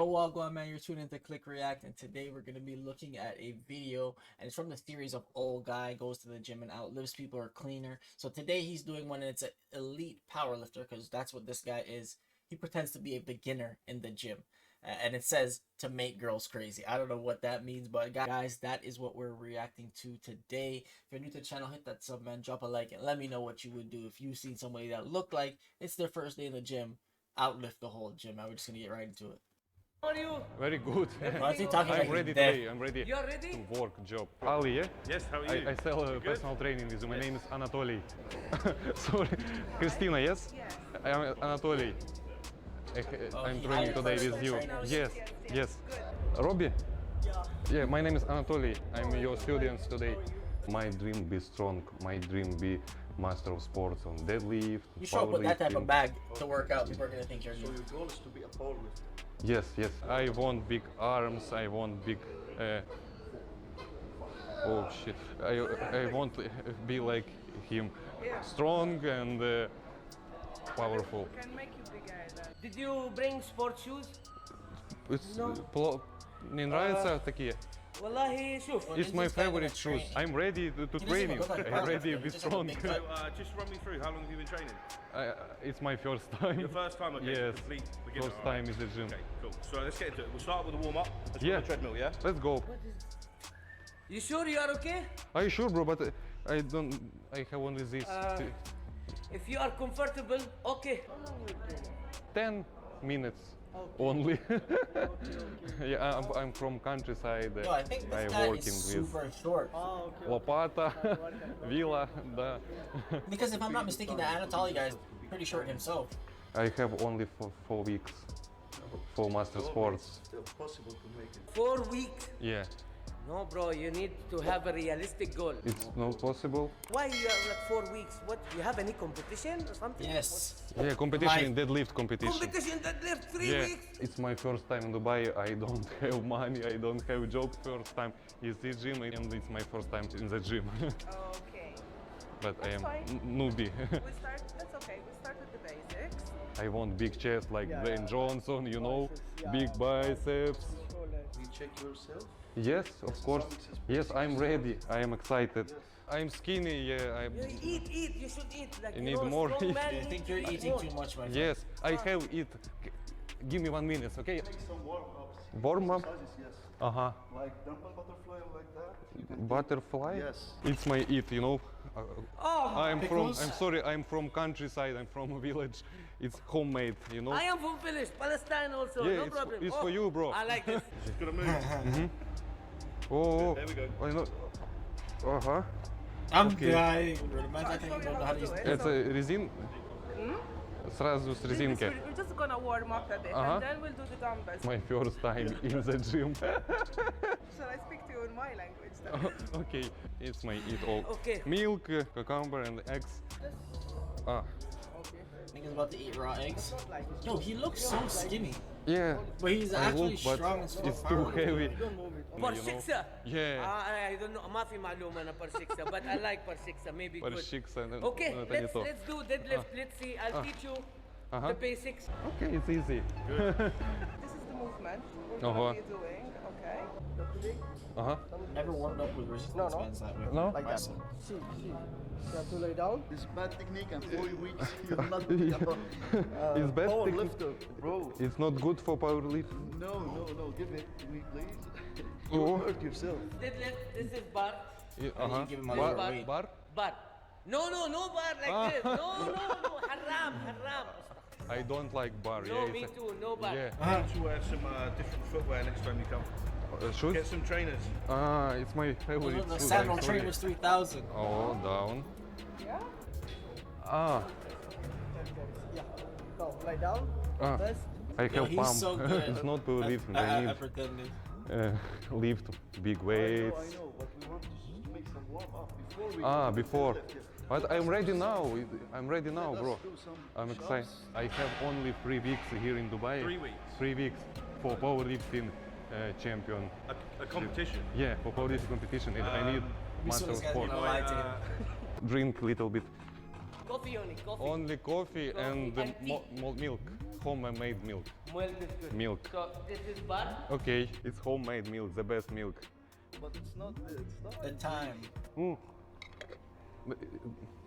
Yo, Wagwan man, you're tuning into Click React, and today we're going to be looking at a video, and it's from the series of Old Guy Goes to the Gym and Outlives People Are Cleaner. So today he's doing one, and it's an elite powerlifter, because that's what this guy is. He pretends to be a beginner in the gym, and it says to make girls crazy. I don't know what that means, but guys, that is what we're reacting to today. If you're new to the channel, hit that sub, man, drop a like, and let me know what you would do if you've seen somebody that looked like it's their first day in the gym, outlift the whole gym. We're just going to get right into it. How are you? Very good. I'm ready today. I'm ready You're ready? to work job. Ali, yeah? Yes, how are you? I sell personal training with you. My name is Anatoly. Sorry. Christina, yes? Yes. I am Anatoly. I'm training today with you. Yes, yes. Robbie? Yeah, my name is Anatoly. I'm your student today. My dream be strong. My dream be master of sports on deadlift. You show up with that type of bag to work out, people are going to think you're So your goal is to be a powerlifter. Yes, yes. I want big arms. I want big. Oh shit! I want to be like him, strong and powerful. Can make you bigger. Did you bring sport shoes? Мне нравятся такие. Wallahi, shuf. It's my favorite shoes. I'm ready to train you. I'm ready to be strong. So just run me through, how long have you been training? It's my first time. Your first time? Okay, Yes, complete beginner. first time in the gym. Okay, cool. So let's get into it. We'll start with a warm-up. Let's go Yeah. on the treadmill, yeah? Let's go. You sure you are okay? Are you sure, bro? But I don't. I have only this. If you are comfortable, okay. 10 minutes only. Yeah, I'm from countryside. No, I think this I'm guy working is super short. Lopata, Villa, да. Because if I'm not mistaken, the Anatoly guy is pretty short himself. I have only 4 weeks for master sports. Still possible to make it. 4 weeks. Yeah, No, bro, you need to have a realistic goal. it's not possible. Why you are like 4 weeks? What? You have any competition or something? Yes. Yeah, competition in deadlift competition. Competition that left 3 Yeah, weeks. it's my first time in Dubai. I don't have money. I don't have job. First time is this gym, and it's my first time in the gym. Okay. But I am fine. newbie. That's okay. We start with the basics. I want big chest like Dwayne Johnson, you know, big biceps. You check yourself? Yes, of course. Yes, I'm ready. I am excited. I'm skinny. Yeah, I'm. You eat. You should eat. Like, You you need know, more. strong man I need think to you're eat eating more. too much, my friend. Yes, I have it. Give me 1 minute, okay? Make some warm-ups. Warm up. Exercises, yes. Uh-huh. Like dumbbell butterfly like that. Butterfly. Yes. It's my eat, you know. Oh, I'm pickles? sorry. I'm from countryside. I'm from a village. It's homemade, you know. I am from village, Palestine also. Yeah, no it's- problem. it's for you, bro. I like this. Just gonna move. Oh. There we go. I know. Uh-huh. I'm Okay. dying, bro. The man's acting like he don't know how to use it. Это резин. Сразу с резинки. We're just gonna warm up a bit and then we'll do the dumbbells. My first time in the gym. Shall I speak to you in my language then? Okay, it's my eat all. Okay. Milk, cucumber, and eggs. Ah, Nigga's about to eat raw eggs. Yo, he looks so skinny. yeah. But he's I actually look, but strong as fuck. it's too heavy. Per You know? 6. Yeah. I don't know. ما في معلومة أنا per 6, but I like per 6. Maybe Per good. six and Okay, no, это не то. let's do deadlift. Let's see. I'll teach you Uh-huh. the basics. Okay, it's easy. This is the movement we're Uh-huh. gonna be doing, okay? Uh-huh. Never warmed up with resistance bands that way. No? Like that. You have to lay down. This is bad technique and 4 weeks you'll not be It's bad power technique. lifter, bro. It's not good for powerlifting. No, give it to me, please. Oh. You hurt yourself. Deadlift. This is bar. Uh-huh. give him a Bar, little weight. bar. Bar. No bar like this. No. Haram. I don't like bar. No, yeah, me it's too. No bar. Yeah. You need to wear some different footwear next time you come. Shoes? Get some trainers. Ah, it's my favorite The shoes. Sandal I'm sorry. Trainers 3000. Oh, down. Yeah? Ah, Yeah. Now, lie down. ah. Rest. I have he's pump. so good. It's not powerlifting. I I need pretended. lift big I weights. know, but we want to make some warm-up before we Ah, do the before. deadlift, yes. But I'm ready now. I'm ready now, Let's bro. do some I'm shots. excited. I have only 3 weeks here in Dubai. 3 weeks? 3 weeks for powerlifting champion. A competition. Yeah, for powerlifting competition. And I need We saw master this guy's sport. gonna lie to him. Drink little bit. Coffee only. Coffee. Only coffee and and tea. milk. homemade milk. Milk is good. Milk. So this is bar. Okay, it's homemade milk, the best milk. But it's not. The time.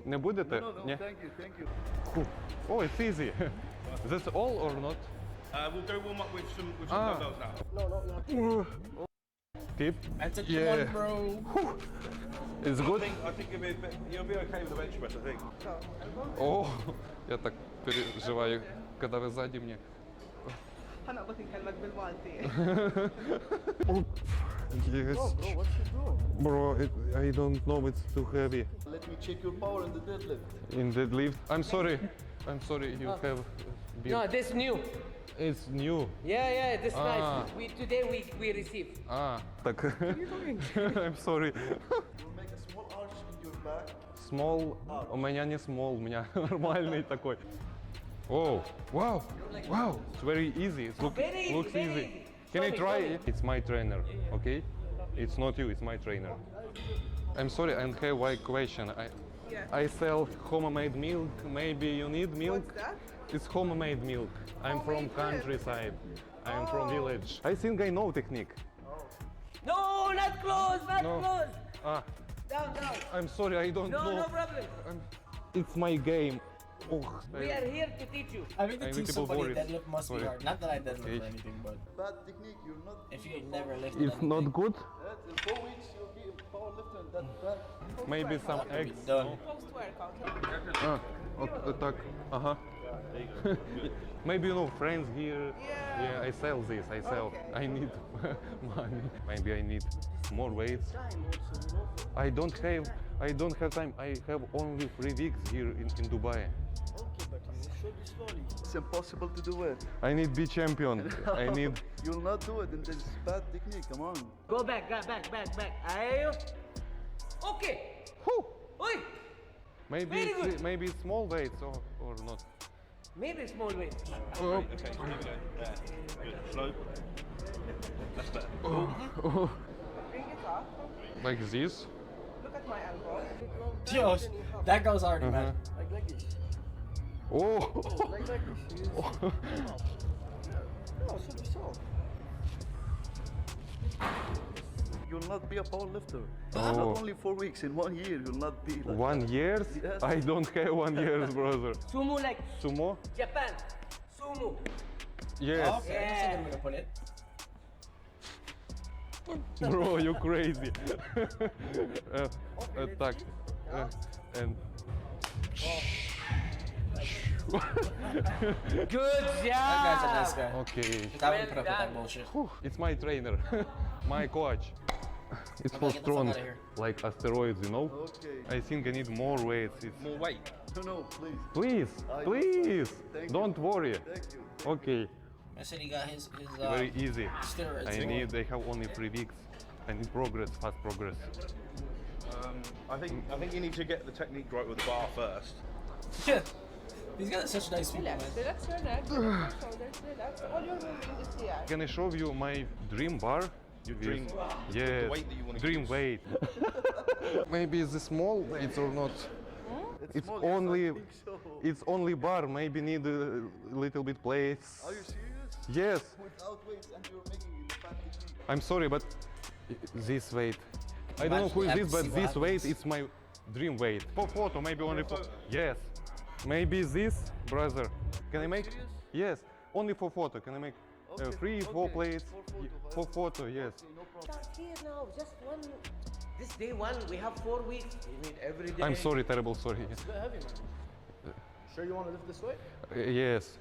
Не будете? No, Ні? thank you, thank you. Oh, it's easy. That's all or not? We'll go warm up with some dumbbells now. No, you have Keep. That's a Yeah. one, bro. It's good? I think you'll be okay with the bench press, I think. О, я так переживаю, когда вы сзади мне. أنا بكلمك بالمالتي. Yes. bro, what you do? Bro, I don't know, it's too heavy. Let me check your power in the deadlift. In deadlift. I'm sorry, you have been... No, this new. It's new. Yeah, this Ah. nice. Today we receive. Так. I'm sorry. We'll make a small arch in your back. Small. У меня не small, у меня нормальный такой. Oh, wow, it's very easy. It Very looks very easy. easy. Can I Show me, try show me. it? It's my trainer, okay? It's not you, it's my trainer. I'm sorry, I have one question. Yeah. I sell homemade milk. Maybe you need milk? What's that? It's homemade milk. I'm from Homemade milk? countryside. I'm from village. I think I know technique. No, not close, not No. close. Ah, Down. I'm sorry, I don't No, know. no problem. It's my game. Oh, We are here to teach you. I mean, to I teach need to somebody Boris. deadlift must be Sorry. hard. Not that I deadlift Okay. or anything, but Bad technique, you're not. if you never lifted It's anything, not good. In 4 weeks, you'll be a power lifter and that bad. Maybe some you'll eggs. be done. Post workout. Так, ага. Maybe you know friends here. Yeah. I sell this. I sell. Okay. I need money. Maybe I need more weights. Time also, you know. I don't have time. I have only 3 weeks here in Dubai. Okay, but you should be slowly. It's impossible to do it. I need be champion. I need. You'll not do it, and there's bad technique. Come on. Go back. Ayo. Okay. Whew. Oi. Maybe Very good. maybe small weights or not. Maybe small weight. Oh, Okay, here we go. There. Good. Slow. That's better. Bring it up. like this. Look at my elbow. Yo, that goes hard, man. Like this. Oh. Like this. No, should be so. You'll not be a power lifter. Oh. Not only 4 weeks, in 1 year, you'll not be like 1 year? Yes. I don't have 1 year, brother. Sumo like Sumo? Japan. Sumo. Yes. Okay, that's a good way to put it. Bro, you crazy. Так. And Good That guy's a nice job. guy. okay. I wouldn't put up with done. that bullshit. It's my trainer, my coach. It's for get the fuck strong, outta here. like asteroids, you know. Okay. I think I need more weights. It's... More weight. No, please. Please, I- please, Thank you. don't worry. Thank you. Okay, I said he got his very easy. steroids. I have only 3 weeks. I need progress, fast progress. I think you need to get the technique right with the bar first. Yeah. These guys are such nice people, man. Relax your neck, relax your shoulders, relax. All your movement is here. Can I show you my dream bar? Your dream bar? Yes. The weight that you wanna Dream use. weight. Maybe it's small weight or not. It's small, yes, I only think so. it's only bar. Maybe need a little bit plates. Are you serious? Yes. Without weights and you're making it bad technique. I'm sorry, but this weight. I don't know who is Have this, to but see what this weight happens. is my dream weight. For photo, maybe only for. Yes. Maybe this, brother. Can I make? serious? Yes. Only for photo. Can I make 3, 4 okay. plates? For photo, For photo, yes. No problem. Start here now, just one. This day one, we have 4 weeks. You need every day. I'm sorry, terrible sorry. It's a bit heavy, man. Sure you want to lift this way? Yes.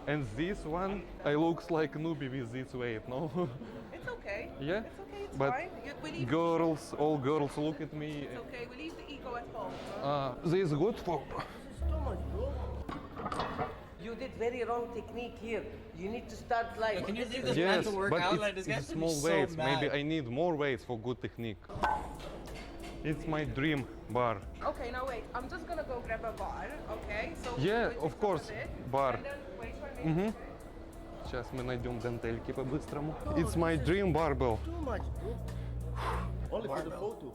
And this one, I looks like newbie with this weight, no? It's okay. Yeah? It's okay, it's But fine. We leave, all girls look at me. it's okay. We leave the ego at home. This is good for. Too much, bro. You did very wrong technique here. You need to start like. Can you leave this man Yes, to work but out? it's, Like, this guy's it's gonna be small so weights. mad. Maybe I need more weights for good technique. It's my dream bar. Okay, now wait. I'm just gonna go grab a bar, okay? So Yeah, we of take course, some of it, bar. And then wait for me. Сейчас мы найдем гантельки по-быстрому. It's my dream barbell. Too much, bro. Only for the photo.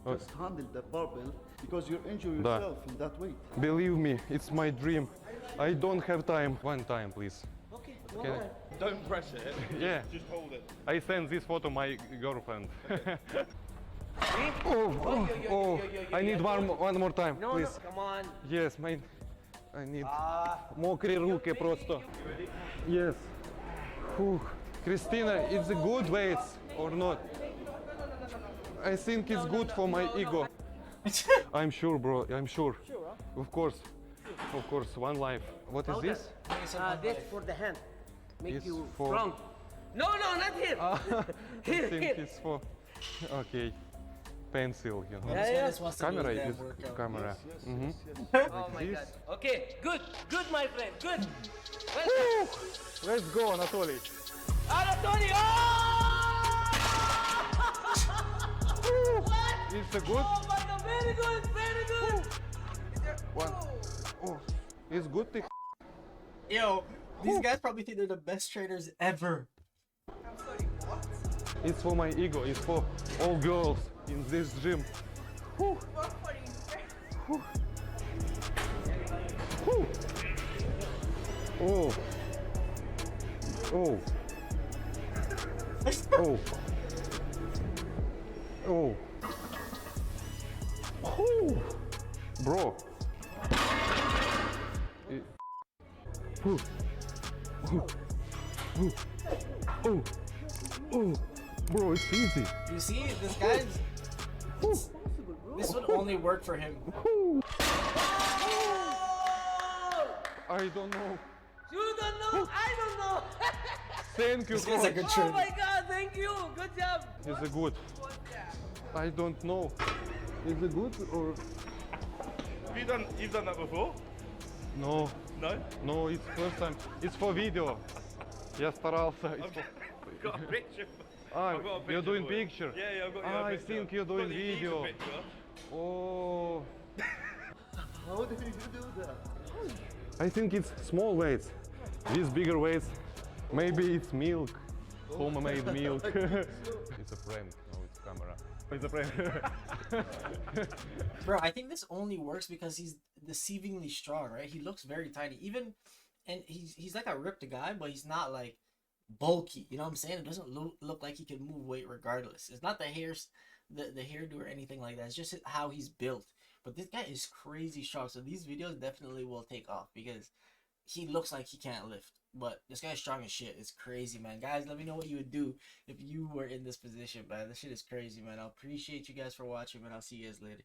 Just handle the barbell because you injure Да. yourself in that weight. Believe me, it's my dream. I don't have time. One time, please. Okay. Okay. Don't press it. Yeah. Just hold it. I send this photo my girlfriend. See? Oh, I need one more time, No, please. no, come on. Yes, I need мокрые руки просто. Yes. Whew. Christina, it's a good weights or not? I think it's good for my ego. I'm sure, bro. I'm sure. Of course. One life. What is this? This for the hand. Make It's you for- strong. No, not here. I Here, think here. it's for. Okay. Pencil, you know. Yeah, This guy yeah. just wants to do Camera his damn is workout. camera. Mhm. Oh my this. God. Okay, good, my friend, good. Well Woo! done. Let's go, Anatoly. Anatoly, What? It's a good Oh my God, very good, very good. one. Oh, it's good. Yo, these guys probably think they're the best trainers ever. I'm sorry, what? It's for my ego. It's for all girls in this gym. Work for you. Woo! Oh. Oh. Oh. Oh. Oh. Bro. It- Ooh. Ooh. Ooh. Oh. Oh. Bro, it's easy. You see, this guy's. This would only work for him. Ooh. I don't know. You don't know, I don't know. Thank you, This guy's a coach. good Oh trainer. my God, thank you, good job. Is it good? I don't know. Is it good or You've done that before? no? No? No, it's first time. It's for video. Я старался. It's for... I've got a picture. Ah, I've got a picture you're doing for you. picture. Yeah, I've got you a I picture. think you're Got doing the user video. picture. Oh, How did you do that? I think it's small weights. These bigger weights, maybe it's milk, homemade milk. It's a prank. No, it's camera. It's a prank. Bro, I think this only works because he's deceivingly strong, right? He looks very tiny. Even, and he's like a ripped guy, but he's not like bulky. You know what I'm saying? It doesn't look like he can move weight regardless. It's not the the hairdo or anything like that. It's just how he's built. But this guy is crazy strong. So these videos definitely will take off because he looks like he can't lift. But this guy's strong as shit. It's crazy, man. Guys, let me know what you would do if you were in this position, man. This shit is crazy, man. I appreciate you guys for watching, man. I'll see you guys later.